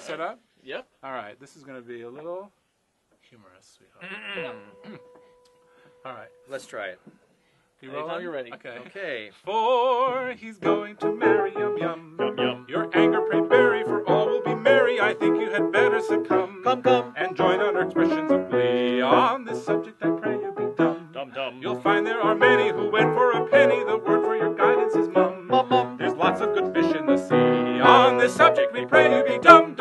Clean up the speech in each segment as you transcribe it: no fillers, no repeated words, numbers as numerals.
set up? Yep. All right, this is going to be a little humorous, sweetheart. All right. Let's try it. You roll? Anytime you're ready. Okay. Okay. For he's going to marry Yum Yum. Yum yum. Your anger pray bury, for all will be merry. I think you had better succumb. Come. And join on our expressions of glee. On this subject I pray you be dumb. Dum. You'll find there are many who went for a penny. The word for your guidance is mum. Mum. There's lots of good fish in the sea. On this subject we pray you be dumb.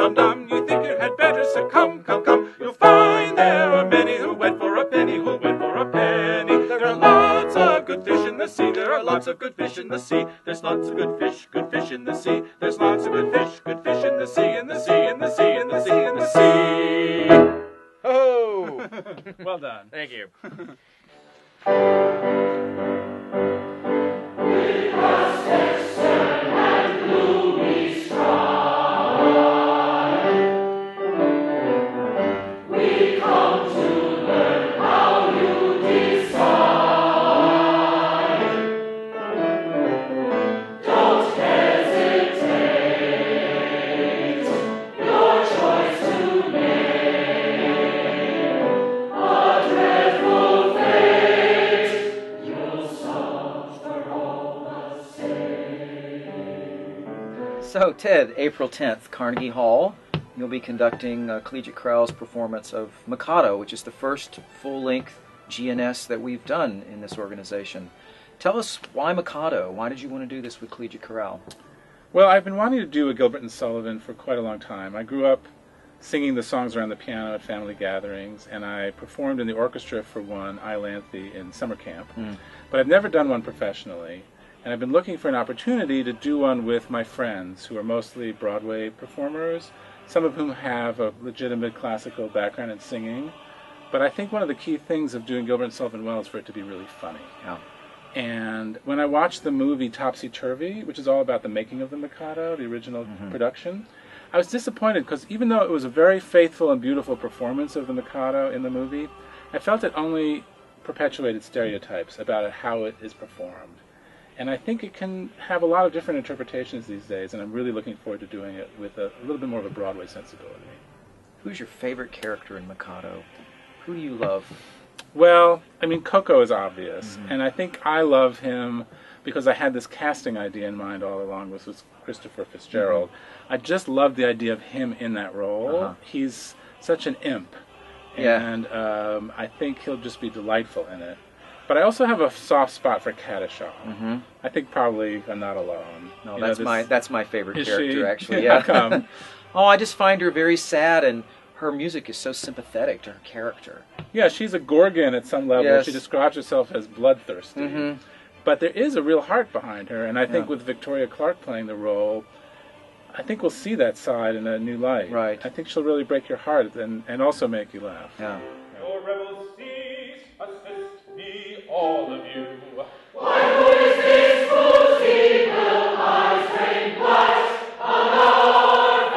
You think you had better succumb. Come. You'll find there are many who went for a penny. There are lots of good fish in the sea. There are lots of good fish in the sea. There's lots of good fish in the sea. There's lots of good fish in the sea, in the sea. Oh! Well done. Thank you. So, Ted, April 10th, Carnegie Hall, you'll be conducting Collegiate Chorale's performance of Mikado, which is the first full-length GNS that we've done in this organization. Tell us why Mikado? Why did you want to do this with Collegiate Chorale? Well, I've been wanting to do a Gilbert and Sullivan for quite a long time. I grew up singing the songs around the piano at family gatherings, and I performed in the orchestra for one, Iolanthe, in summer camp. But I've never done one professionally. And I've been looking for an opportunity to do one with my friends, who are mostly Broadway performers, some of whom have a legitimate classical background in singing. But I think one of the key things of doing Gilbert and Sullivan well is for it to be really funny. Yeah. And when I watched the movie Topsy Turvy, which is all about the making of the Mikado, the original production, I was disappointed because even though it was a very faithful and beautiful performance of the Mikado in the movie, I felt it only perpetuated stereotypes about how it is performed. And I think it can have a lot of different interpretations these days, and I'm really looking forward to doing it with a little bit more of a Broadway sensibility. Who's your favorite character in Mikado? Who do you love? Well, I mean, Coco is obvious, and I think I love him because I had this casting idea in mind all along, which was Christopher Fitzgerald. I just love the idea of him in that role. He's such an imp, and I think he'll just be delightful in it. But I also have a soft spot for Kadisha. I think probably I'm not alone. No, that's my favorite character, she? actually. How come? Oh, I just find her very sad, and her music is so sympathetic to her character. Yeah, she's a Gorgon at some level. Yes. She describes herself as bloodthirsty. But there is a real heart behind her, and I think with Victoria Clark playing the role, I think we'll see that side in a new light. Right. I think she'll really break your heart and also make you laugh. Yeah. Your rebel steeds, assist me, all of you. Why, who is this whose evil eyes rain blight on our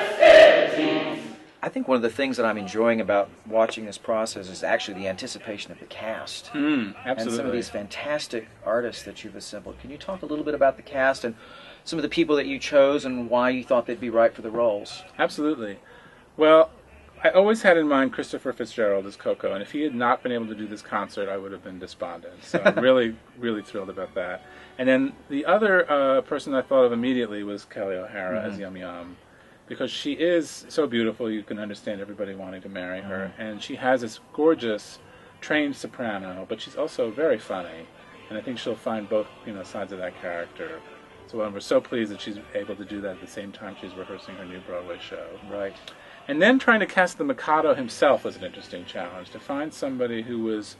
festivities? I think one of the things that I'm enjoying about watching this process is actually the anticipation of the cast. Absolutely. And some of these fantastic artists that you've assembled. Can you talk a little bit about the cast and some of the people that you chose and why you thought they'd be right for the roles? Absolutely. Well, I always had in mind Christopher Fitzgerald as Coco, and if he had not been able to do this concert, I would have been despondent. So I'm really, really thrilled about that. And then the other person I thought of immediately was Kelli O'Hara as Yum Yum, because she is so beautiful, you can understand everybody wanting to marry her. And she has this gorgeous, trained soprano, but she's also very funny. And I think she'll find both sides of that character. So we're so pleased that she's able to do that at the same time she's rehearsing her new Broadway show. Right. And then trying to cast the Mikado himself was an interesting challenge, to find somebody who was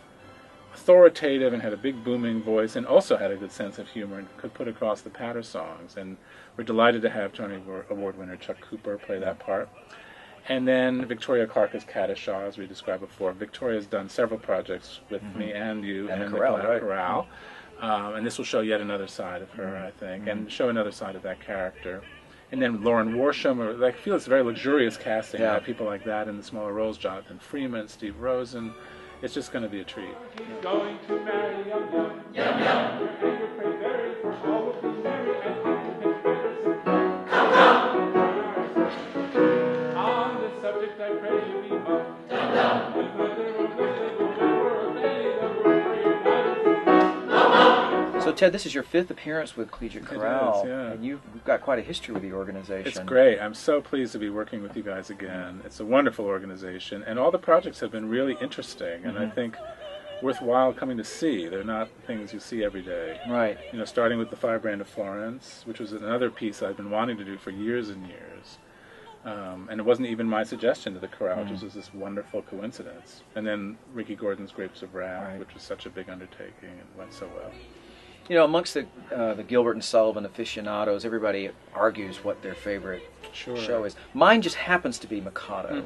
authoritative and had a big booming voice and also had a good sense of humor and could put across the patter songs. And we're delighted to have Tony Award winner Chuck Cooper play that part. And then Victoria Clark as Kadisha, as we described before. Victoria's done several projects with me and you and the chorale. And this will show yet another side of her, I think, and show another side of that character. And then Lauren Worsham, I feel it's a very luxurious casting. Yeah. People like that in the smaller roles. Jonathan Freeman, Steve Rosen. It's just going to be a treat. He's going to marry Yum Yum. Yum Yum. Come, come. So Ted, this is your 5th appearance with Collegiate Chorale, yeah. and you've got quite a history with the organization. It's great. I'm so pleased to be working with you guys again. It's a wonderful organization, and all the projects have been really interesting, and I think worthwhile coming to see. They're not things you see every day. Right. You know, starting with the Firebrand of Florence, which was another piece I've been wanting to do for years and years. And it wasn't even my suggestion to the chorale, which was this wonderful coincidence. And then Ricky Gordon's Grapes of Wrath, which was such a big undertaking and went so well. You know, amongst the Gilbert and Sullivan aficionados, everybody argues what their favorite show is. Mine just happens to be Mikado,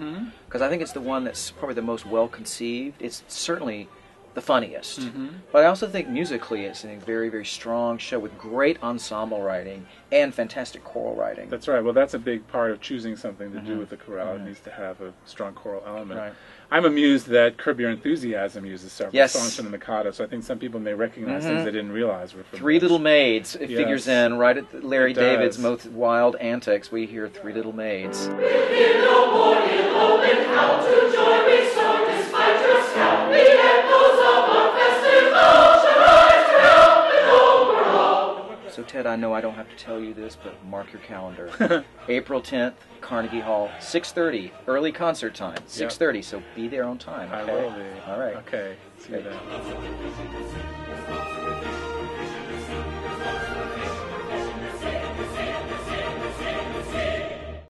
because I think it's the one that's probably the most well-conceived. It's certainly the funniest. But I also think musically it's a very, very strong show with great ensemble writing and fantastic choral writing. That's right. Well, that's a big part of choosing something to do with the chorale. It needs to have a strong choral element. Right. I'm amused that Curb Your Enthusiasm uses several songs from the Mikado, so I think some people may recognize things they didn't realize were from Three this. Little Maids, it figures in right at Larry David's most wild antics. We hear Three Little Maids. We'll hear no more ill omen how to joy we soar despite your scout. The echoes of our festival shall rise to help and overall. So Ted, I know I don't have to tell you this, but mark your calendar. April 10th, Carnegie Hall, 6:30, early concert time, 6:30, so be there on time. Okay? I will be. All right. Okay. See you then.